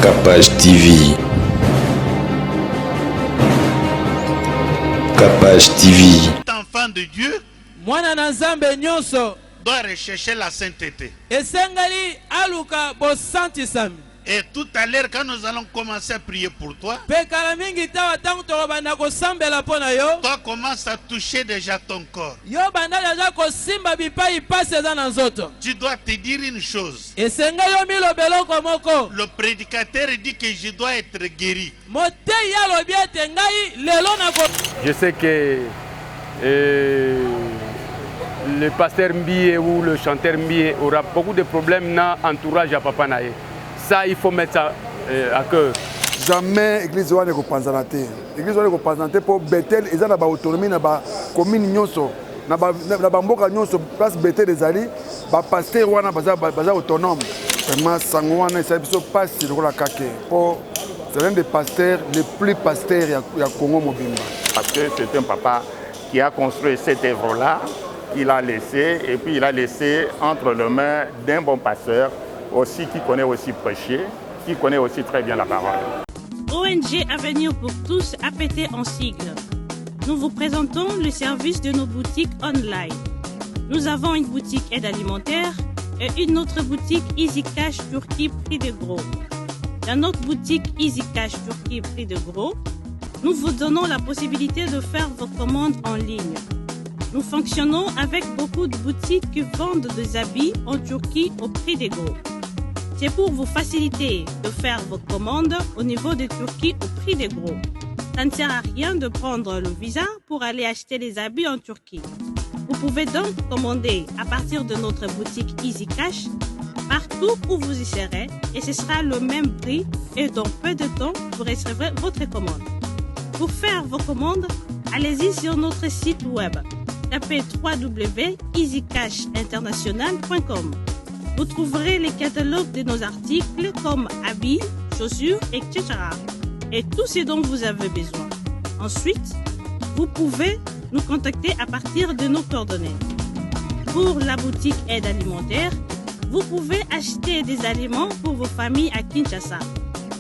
Capage TV. Capage TV. Enfant de Dieu mwana na Nzambe nyonso doit rechercher la sainteté. esengali aluka bosantisami. Et tout à l'heure, quand nous allons commencer à prier pour toi, pekala mingi tawa tangu tokobanda kosambela pona yo, toi commence à toucher déjà ton corps. yo banda deja kosimba bipai pasi eza na nzoto. Tu dois te dire une chose. esengali yo milobeloko moko. Le prédicateur dit que je dois être guéri. motei alobi ete ngai lelo nako. Je sais que le pasteur Mbie ou le chanteur Mbie aura beaucoup de problèmes dans l'entourage à Papa Naye. Ça, il faut mettre ça à cœur. Jamais l'église ne peut pas présenter. L'église ne peut pas présenter pour Bethel. Ils ont l'autonomie dans la commune Nyonso. Dans la mboka Nyonso, place Bethel des Ali, le pasteur est autonome. Vraiment, Sangouana, c'est pas si le kake. C'est l'un des pasteurs les plus pasteurs du Congo Mobimba. Parce que c'est un papa qui a construit cette œuvre-là, il a laissé, et puis il a laissé entre les mains d'un bon pasteur, aussi qui connaît aussi prêcher, qui connaît aussi très bien la parole. ONG Avenir pour tous APT en sigle. Nous vous présentons le service de nos boutiques online. Nous avons une boutique aide alimentaire et une autre boutique Easy Cash Turquie prix de gros. Dans notre boutique Easy Cash Turquie prix de gros, nous vous donnons la possibilité de faire vos commandes en ligne. Nous fonctionnons avec beaucoup de boutiques qui vendent des habits en Turquie au prix des gros. C'est pour vous faciliter de faire vos commandes au niveau de Turquie au prix des gros. Ça ne sert à rien de prendre le visa pour aller acheter des habits en Turquie. Vous pouvez donc commander à partir de notre boutique Easy Cash partout où vous y serez et ce sera le même prix et dans peu de temps vous recevrez votre commande. Pour faire vos commandes, allez-y sur notre site web. Tapez www.easycashinternational.com. Vous trouverez les catalogues de nos articles comme habits, chaussures, etc. Et tout ce dont vous avez besoin. Ensuite, vous pouvez nous contacter à partir de nos coordonnées. Pour la boutique aide alimentaire, vous pouvez acheter des aliments pour vos familles à Kinshasa.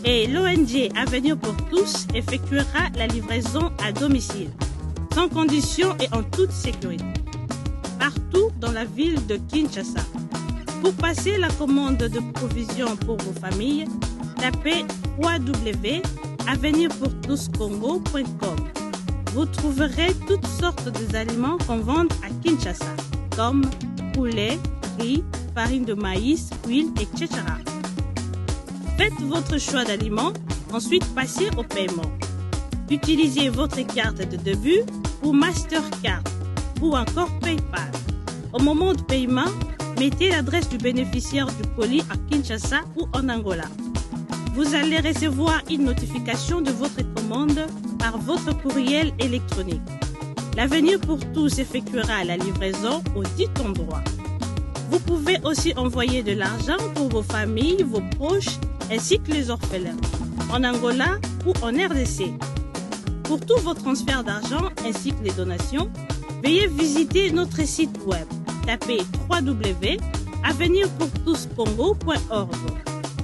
Et l'ONG Avenir pour tous effectuera la livraison à domicile, sans condition et en toute sécurité, partout dans la ville de Kinshasa. Pour passer la commande de provisions pour vos familles, tapez www.avenirpourtouscongo.com. Vous trouverez toutes sortes d'aliments qu'on vend à Kinshasa, comme poulet, riz, farine de maïs, huile, etc. Faites votre choix d'aliments, ensuite passez au paiement. Utilisez votre carte de début ou Mastercard ou encore PayPal. Au moment de paiement, mettez l'adresse du bénéficiaire du colis à Kinshasa ou en Angola. Vous allez recevoir une notification de votre commande par votre courriel électronique. L'Avenir pour tous effectuera la livraison au dit endroit. Vous pouvez aussi envoyer de l'argent pour vos familles, vos proches, ainsi que les orphelins, en Angola ou en RDC. Pour tous vos transferts d'argent ainsi que les donations, veuillez visiter notre site web. Tapez www.avenirpourtouscongo.org.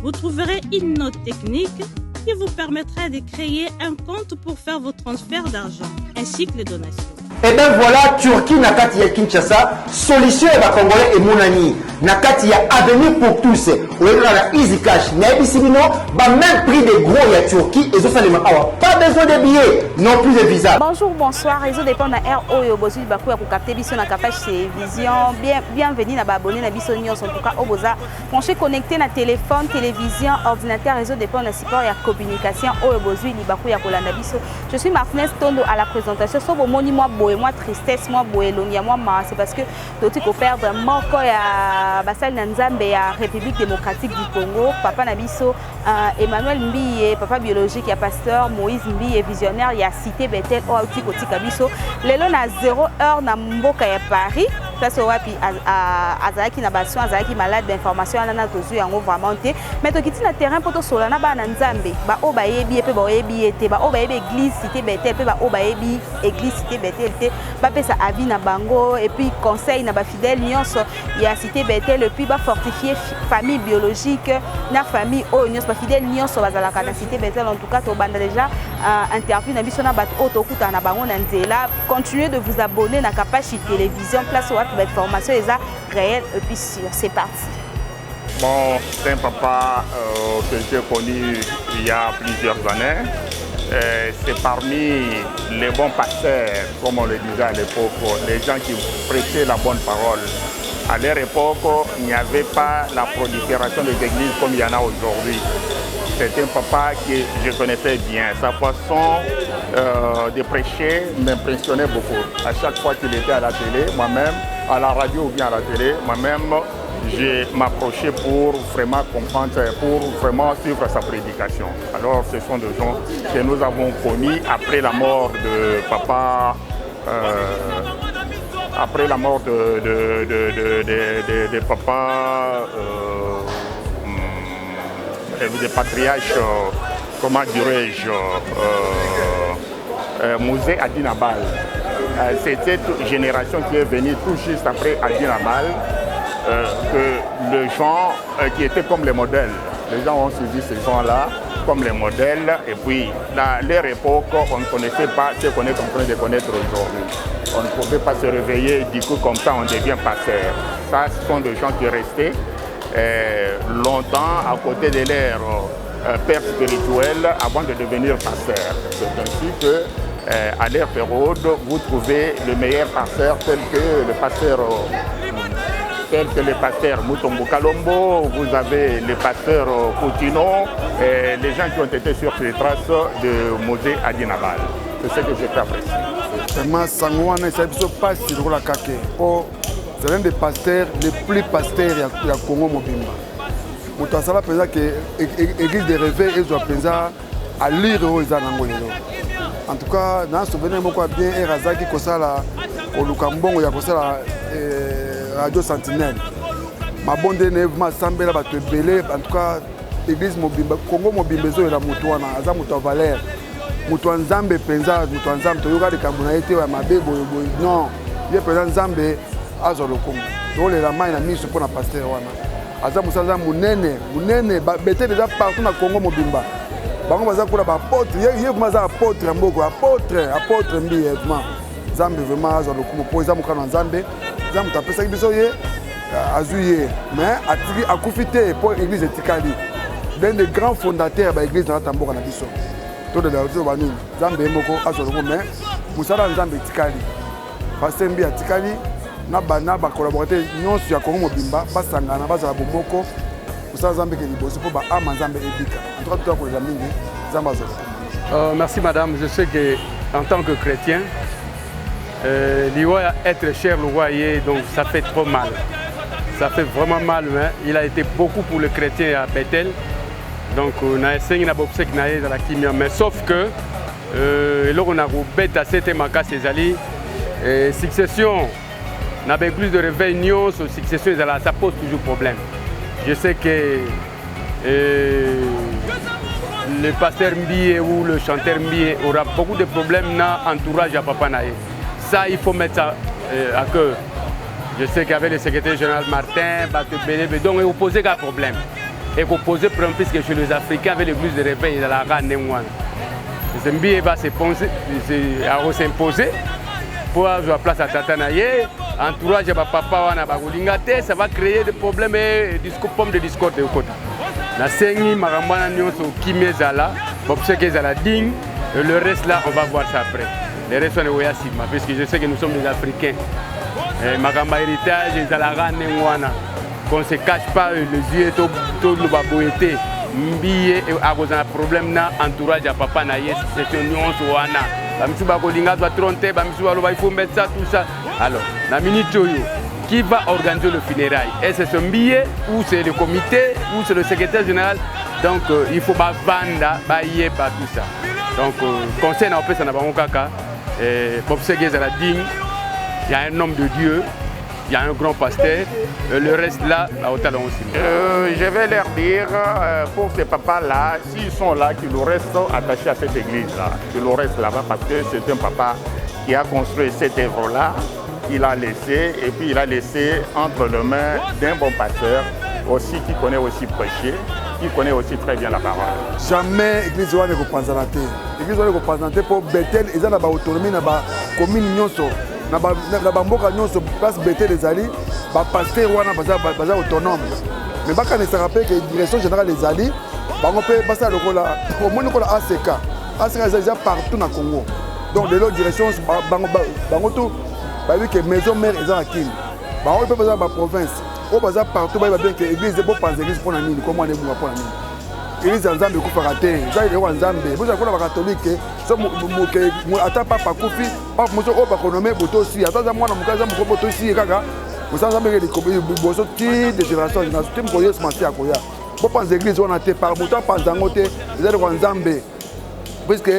Vous trouverez une note technique qui vous permettra de créer un compte pour faire vos transferts d'argent ainsi que les donations. Et bien voilà, Turquie nakati ya Kinshasa, solution ya Congolais et Mounani. Nakati ya Avenir pour tous. Ou la Easy Cash. Naibisibino, même prix des gros ya Turquie et ça les awa. Pas besoin de billets, non plus de visa. Bonjour, bonsoir. Réseau dépend de RO et Obozu Bakou ya capter biso na Capage télévision. Bienvenue na abonné na biso nyonso en tout cas Oboza. Branché connecté na téléphone, télévision, ordinateur, réseau dépend de support ya communication Obozu Bakou ya kolanda biso. Je suis Martinez Tondo à la présentation. Sobo moni moi boy, moi tristesse, moi boy longia moi ma, c'est parce que tout ko perdre moko ya basal Nzambe ya République démocratique du Congo. Papa Nabiso Emmanuel Mbie, papa biologique ya pasteur Moïse Mbie, visionnaire ya cité Bethel Outi Koti Kabiso. Lelo na 0h na mboka ya Paris. place wapi azalaki na basion azalaki malade d'information wana na tozu yango vraiment te mais tokiti na terrain poto sola na bana nzambe ba o bayebi pe ba oyebi ete ba o bayebi église cité Bethel pe ba o bayebi église cité Bethel te ba pesa avis na bango et puis conseil na ba fidèle nyonso ya cité Bethel et puis ba fortifier famille biologique na famille o nyonso ba fidèle nyonso bazalaka na cité Bethel. En tout cas to banda déjà interview na biso na bato otokuta na bango na nzela. Continuez de vous abonner na Kapashi Télévision place où votre information est réelle et puis sûre. C'est parti. Bon, c'est un papa que j'ai connu il y a plusieurs années. C'est parmi les bons pasteurs, comme on le disait à l'époque, les gens qui prêchaient la bonne parole. À leur époque, il n'y avait pas la prolifération des églises comme il y en a aujourd'hui. C'est un papa que je connaissais bien. Sa façon de prêcher m'impressionnait beaucoup. À chaque fois qu'il était à la télé, moi-même, à la radio ou bien à la télé, moi-même, je m'approchais pour vraiment comprendre, pour vraiment suivre sa prédication. Alors, ce sont des gens que nous avons connus après la mort de papa, après la mort de papa, des patriarches, comment dirais-je, Mosé Adinabal. C'est cette génération qui est venue tout juste après Adinabal, que les gens qui étaient comme les modèles, les gens ont suivi ces gens-là comme les modèles, et puis à leur époque, on ne connaissait pas ce qu'on est en train de connaître aujourd'hui. On ne pouvait pas se réveiller, du coup comme ça on devient pasteur. Ça, ce sont des gens qui restaient longtemps à côté de leur père spirituel avant de devenir pasteur. C'est ainsi que à leur période, vous trouvez le meilleur pasteur tel que le pasteur Mutombo Kalombo, vous avez le pasteur Poutino, et les gens qui ont été sur les traces de Mosé Adinabal. C'est ce que j'ai apprécié. Vraiment, Sangouane, c'est pas si drôle à Kake. C'est l'un des pasteurs les plus pasteurs de Congo Mobimba. Pour ça, là, que l'église de réveil, ils ont pensé à lire aux Anangolelo. En tout cas, dans ce souvenir, je bien Erazaki Kosala, au Lukambongo, il y a Kosala Radio Sentinelle. Ma bonne dénève, ma sambela, ma belé, en tout cas, l'église Mobimba, Congo Mobimba, il y a Moutouana, Aza Moutou Valère, Moutou Nzambe, Penza, Moutou Nzambe, Toyoga de Kambunaïté, Mabé, non, il y a Penza Nzambe, Azo Lokongo. Donc, les ramans, il y a mis ce point à pasteur. Aza Moussa Mounene, Bethel déjà partout dans le Congo Mobimba. Bango baza kula ba apôtre, yé kuma za apôtre mboko, apôtre mbi vraiment. Nzambe vraiment azo lokumo po za mukana Nzambe, za mutapesa biso ye azuye, mais atiki akufite pour église etikali. L'un des grands fondateurs de l'église dans la Tamboka na biso. To de la zo banu, Nzambe mboko azo lokumo mais musala Nzambe etikali. Pasteur mbi etikali na ba collaborateur nyonso ya Congo Mobimba basangana bazala bomoko. Merci madame, je sais qu'en tant que chrétien, être cher le royer, donc ça fait trop mal. Ça fait vraiment mal. Hein? Il a été beaucoup pour les chrétiens à Bethel. Donc on a essayé de la kimia, mais sauf que là on a bête à cette maca ces alliés. Succession, on avait plus de réveil, succession, ça pose toujours problème. Je sais que le pasteur Mbie ou le chanteur Mbie aura beaucoup de problèmes dans l'entourage à Papa Naye. Ça, il faut mettre ça à cœur. Je sais qu'avec le secrétaire général Martin, donc il faut poser un problème. Et il faut poser un problème puisque chez les Africains, avec l'église de réveil, il y a la rane Némouane. Mbie va s'imposer pour avoir la place à Tata Naye. Entourage à papa wana bagulingate, ça va créer des problèmes et des discours de côté. Na sengi marambana nyonso kimezala, bopse kezala digne, le reste là on va voir ça après. Le reste on est oyasima parce que je sais que nous sommes des Africains. Maramba héritage ezala wana. Qu'on se cache pas les yeux tout le baboété. Mbiye a un problème na entourage à papa na yes, c'est une nyonso wana. Bamisu bakolinga doit tromper, bamisu baloba il faut mettre ça tout ça. Alors, la minute qui va organiser le funérail? Est-ce que c'est un billet ou c'est le comité ou c'est le secrétaire général? Donc il faut pas vendre, bailler pas tout ça. Donc conseil n'a pas mon caca. Pour ce qui est la digne, il y a un homme de Dieu, il y a un grand pasteur, le reste là, au talon aussi. Je vais leur dire, pour ces papas-là, s'ils sont là, qu'ils restent attachés à cette église-là, qu'ils restent là-bas parce que c'est un papa qui a construit cette œuvre-là, qu'il a laissé, et puis il a laissé entre les mains d'un bon pasteur, aussi qui connaît aussi prêcher, qui connaît aussi très bien la parole. Jamais l'église wana ekopanza na te. L'église wana ekopanza na te pour Bethel eza na ba autonomie na ba commune nyonso. Na ba mboka nyonso place Bethel ezali ba pasteur wana baza autonome. Mais baka ne se rappelle que direction générale ezali bango pe basa lokola au moins lokola ACK. ACK ezali partout na Congo. Donc de l'autre direction bango tout ba vu que maison mère eza na Kini. Bango pe baza ba province. On va partout, il va bien que l'église est pas l'église pour la mine, comment on est pour la mine. L'église en Zambie, il faut rater. Ça, il est en Zambie. Vous avez la catholique, attends pas Koufi, pas monsieur au Bakonomé, Boto aussi. Attends, moi, mon cas, mon Boto aussi, Gaga. Vous savez, les Bosso, des générations, je suis un peu de ce à Koya. Vous pensez l'église, on a été par Mouton, pas Zangote, vous êtes en Zambie. Puisque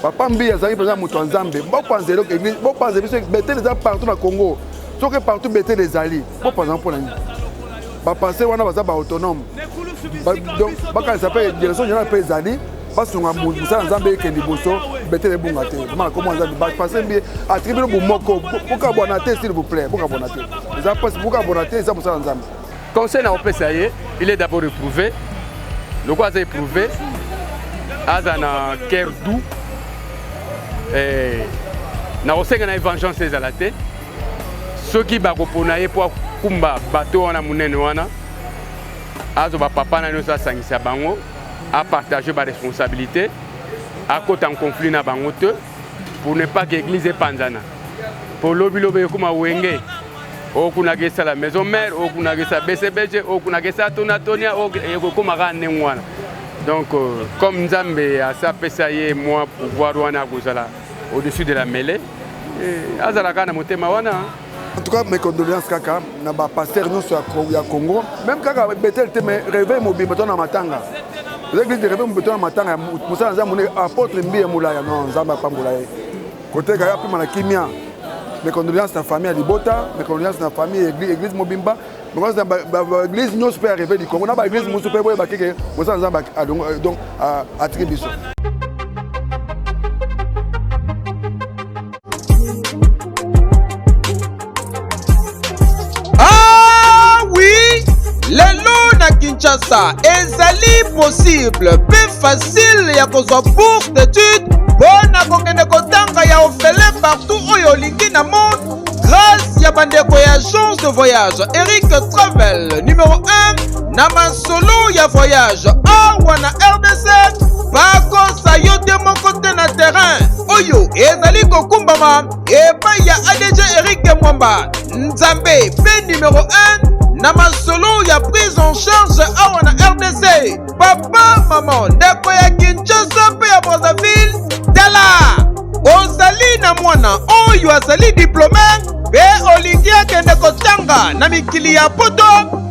papa Mbi, il y a en Zambie. Vous pensez l'église, vous pensez que Bethel est partout dans le Congo. Sauf que partout Bethel les alliés. Vous pensez pour la nuit. Passer wana baza ba autonome donc baka s'appelle direction générale pe ezali basunga musala nzambe ke liboso Bethel ebunga te ma comment nzambe ba passer bien attribuer bu moko buka bona te s'il vous plaît buka bona te eza passe buka bona te eza musala nzambe conseil na opesa ye il est d'abord éprouvé le quoi c'est éprouvé azana cœur doux et na osenga na vengeance ezala te soki bakopona ye po kumba bateau wana munene wana azo ba papa na nyonso asangisa bango a partager ba responsabilité à côté en conflit na bango te pour ne pas que l'église epanzana pour lobilobe kuma wenge o kuna gesa la maison mère o kuna gesa BCBG o kuna gesa tonatonia o kuma rane wana donc comme Nzambe a sa pesa ye moi pouvoir wana gozala au-dessus de la mêlée azala kana motema wana. En tout cas, mes condoléances kaka na ba pasteur nous sur ya Congo. Même kaka Bethel te me réveil mobile na matanga. L'église de réveil mobile na matanga Moussa Nzambe apôtre Mbi Moulaya non Nzamba pas Moulaya. Côté kaya puis na kimia. Mes condoléances à famille à Libota, mes condoléances à famille église Mobimba. Donc l'église nous peut arriver du Congo. Na ba église nous peut ba que Moussa Nzamba donc à Tribiso. Lelo na Kinshasa ezali possible pe facile ya kozwa bourse d'études mpona kokende kotanga ya ofele partout oyo olingi na monde grâce ya bandeko ya agence de voyage Eric Travel numéro 1 na masolo ya voyage awa na RDC bakosa yo te moko te na terrain oyo ezali kokumbama epai ya ADG Eric Mwamba Nzambe pe numéro 1 na masolo ya prise en charge awa na RDC papa maman ndeko ya Kinshasa pe ya Brazzaville tala ozali na mwana oyo azali diplômé pe olingi akende kotanga na mikili ya poto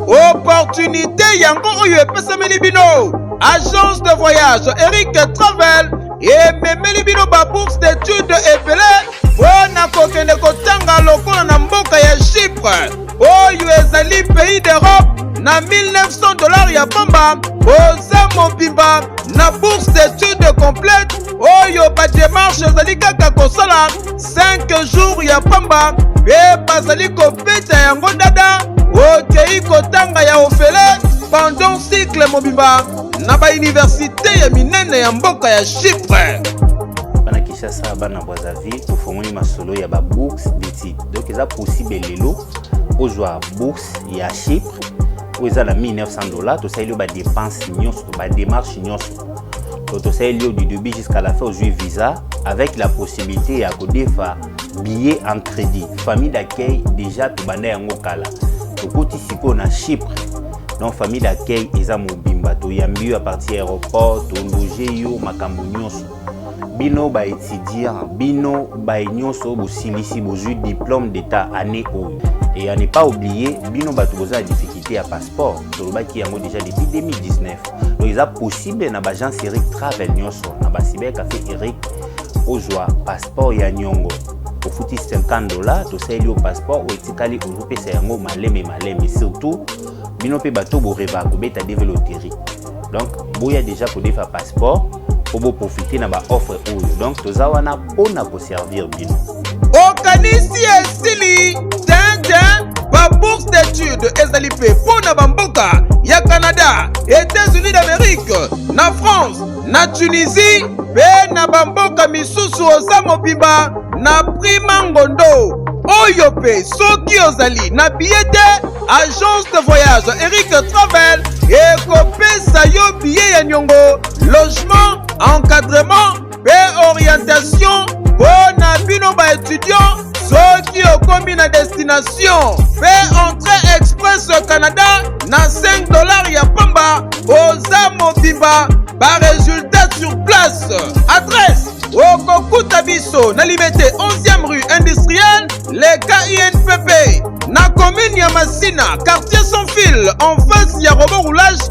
opportunité yango oyo epesameli bino agence de voyage Eric Travel ememeli bino ba bourse d'études ebele mpona kokende kotanga lokola na mboka ya Chypre oyo ezali pays d'Europe na $1900 ya pamba oza mobimba na bourse d'études complète oyo ba démarche ezali kaka kosala 5 jours ya pamba pe bazali kopeta yango dada okei kotanga ya ofele pendant cycle mobimba na ba université ya minene ya mboka ya Chypre. Bana Kinshasa bana Brazzaville tofongoli masolo ya ba bourse d'études donc eza possible lelo ozwa bourse ya Chypre oza na $1900 tosaeli ba dépense nyonso ba démarche nyonso tosaeli du début jusqu'à la fin ozwi visa avec la possibilité ya kodefa billet en crédit famille d'accueil déjà tobanda yango kala tokoti siko na Chypre donc famille d'accueil eza mobimba toyambi yo à partir aéroport tologe yo makambo nyonso bino ba étudiant bino ba nyonso bosilisi bozwi diplôme d'état année oyo et à ne pas oublier bino bato boza difficulté à passeport tolobaki yango déjà depuis 2019 donc eza possible na bagence Eric Travel nyonso na basiber café Eric ozwa passeport ya nyongo ofuti $50 tosaeli au passeport oetikali ozopesa yango maleme surtout bino pe bato boreba kobeta deve loterie. Donc boya déjà kodefa passeport pour profiter na ba offre oyo. Donc toza wana pona ko servir bino. Okanisi esili ba bourse d'études ezali pe pona bamboka ya Canada, États-Unis d'Amérique, na France, na Tunisie, pe na bamboka misusu oza mobimba na prima ngondo. Oyo pe soki ozali na billet agence de voyage Eric Travel ekopesa yo billet ya nyongo, logement, encadrement pe orientation pona bino ba étudiant soki okomi na destination pe entrée express au Canada na $5 ya pamba oza mobimba ba résultat sur place. Adresse okokuta biso na Liberté 11e rue industrielle les KINPP na commune ya Masina, quartier sans fil en face ya robot roulage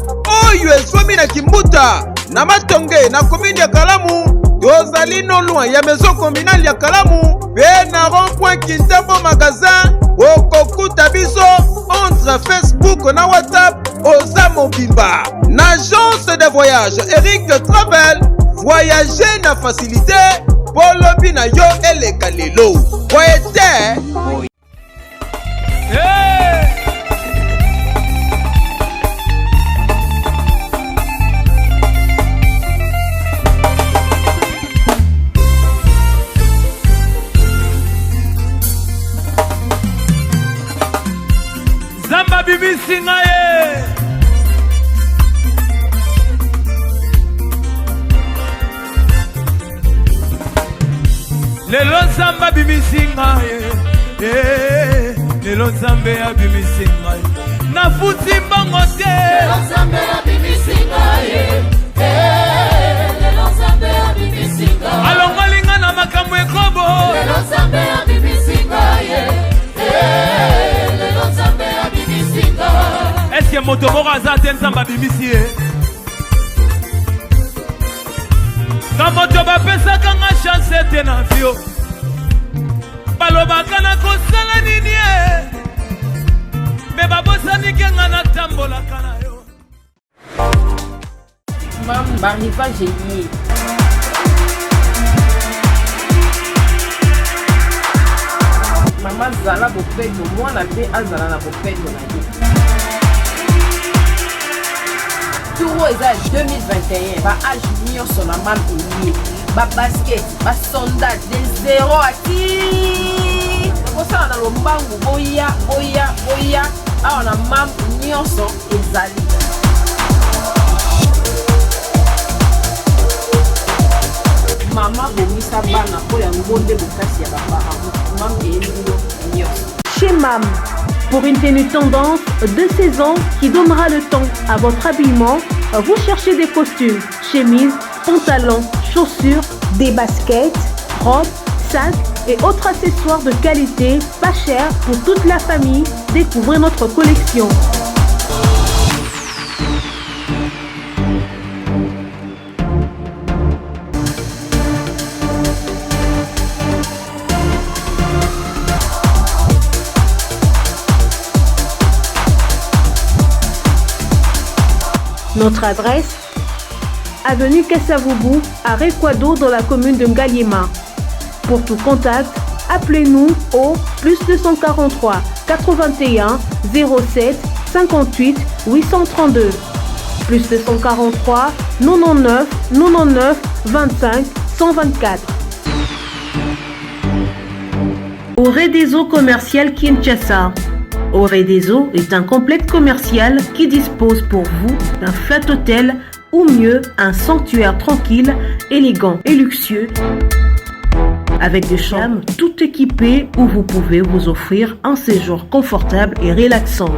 oyo eswami na Kimbuta na Matonge na commune ya Kalamu. Tozali no loin ya maison communale ya Kalamu pe na rond-point Kintambo magasin okokuta biso entre Facebook na WhatsApp oza mobimba na agence de voyage Eric Travel. Voyager na facilité polobi na yo eleka lelo voyete. Zamba bibisi ngaye lelo Zamba bibisi ngaye lelo Zamba ya bibisi ngaye na futi mbongo te lelo Zamba ya bibisi ngaye lelo Zamba ya bibisi ngaye alongolinga na makambo ekobo lelo Zamba ya bibisi ngaye lelo Zamba ya bibisi ngaye. Est-ce que moto moko aza te Nzambe abimisi ye? Ka moto bapesaka nga chance te na vio balobaka na kosala nini ye me babosani ke nga natambolaka na yo. Mam, barrivage lié. Mama zala bopeto mwana pe azala na bopeto na ye. Touro eza 2021 ba âge nyonso na mam elie ba basket ba sondage de 0 à 10 kosala na lombangu boya awa na mam nyonso ezali. Mama bomisa bana po ya ngonde bokasi ya baparents mam eyelilo nyonso. Chez MAM, pour une tenue tendance de saison qui donnera le temps à votre habillement, vous cherchez des costumes, chemises, pantalons, chaussures, des baskets, robes, sacs et autres accessoires de qualité, pas cher pour toute la famille. Découvrez notre collection. Notre adresse, avenue Kassavoubou, à Rekwado dans la commune de Ngaliema. Pour tout contact, appelez-nous au +243 81 07 58 832. +243 99 99 25 124. Oré des eaux commerciales Kinshasa. Oré des eaux est un complexe commercial qui dispose pour vous d'un flat hôtel ou mieux un sanctuaire tranquille, élégant et luxueux avec des chambres tout équipées où vous pouvez vous offrir un séjour confortable et relaxant.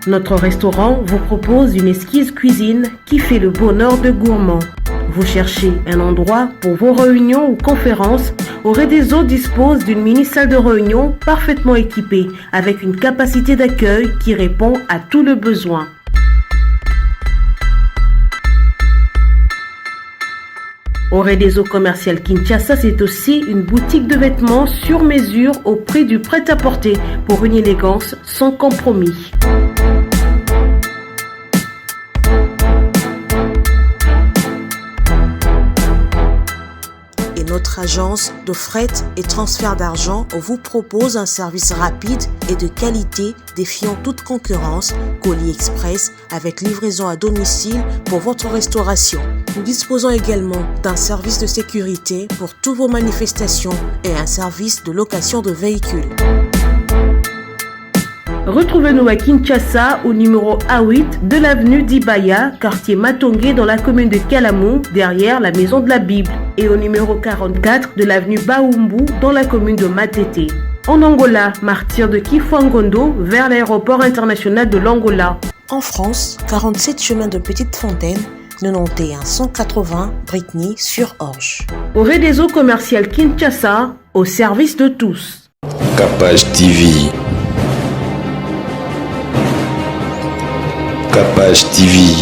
Notre restaurant vous propose une exquise cuisine qui fait le bonheur de gourmands. Vous cherchez un endroit pour vos réunions ou conférences? Oredeso dispose d'une mini-salle de réunion parfaitement équipée avec une capacité d'accueil qui répond à tous les besoins. Oredeso Commercial Kinshasa, c'est aussi une boutique de vêtements sur mesure au prix du prêt-à-porter pour une élégance sans compromis. Notre agence de fret et transfert d'argent vous propose un service rapide et de qualité défiant toute concurrence, colis express avec livraison à domicile pour votre restauration. Nous disposons également d'un service de sécurité pour toutes vos manifestations et un service de location de véhicules. Retrouvez-nous à Kinshasa au numéro A8 de l'avenue d'Ibaya, quartier Matongé dans la commune de Kalamou, derrière la maison de la Bible, et au numéro 44 de l'avenue Baoumbu dans la commune de Matete. En Angola, martyr de Kifuangondo vers l'aéroport international de l'Angola. En France, 47 chemin de Petite Fontaine, 91 180 Brittany sur Orge. Oredeso Commercial Kinshasa, au service de tous. Capage TV. Capage TV.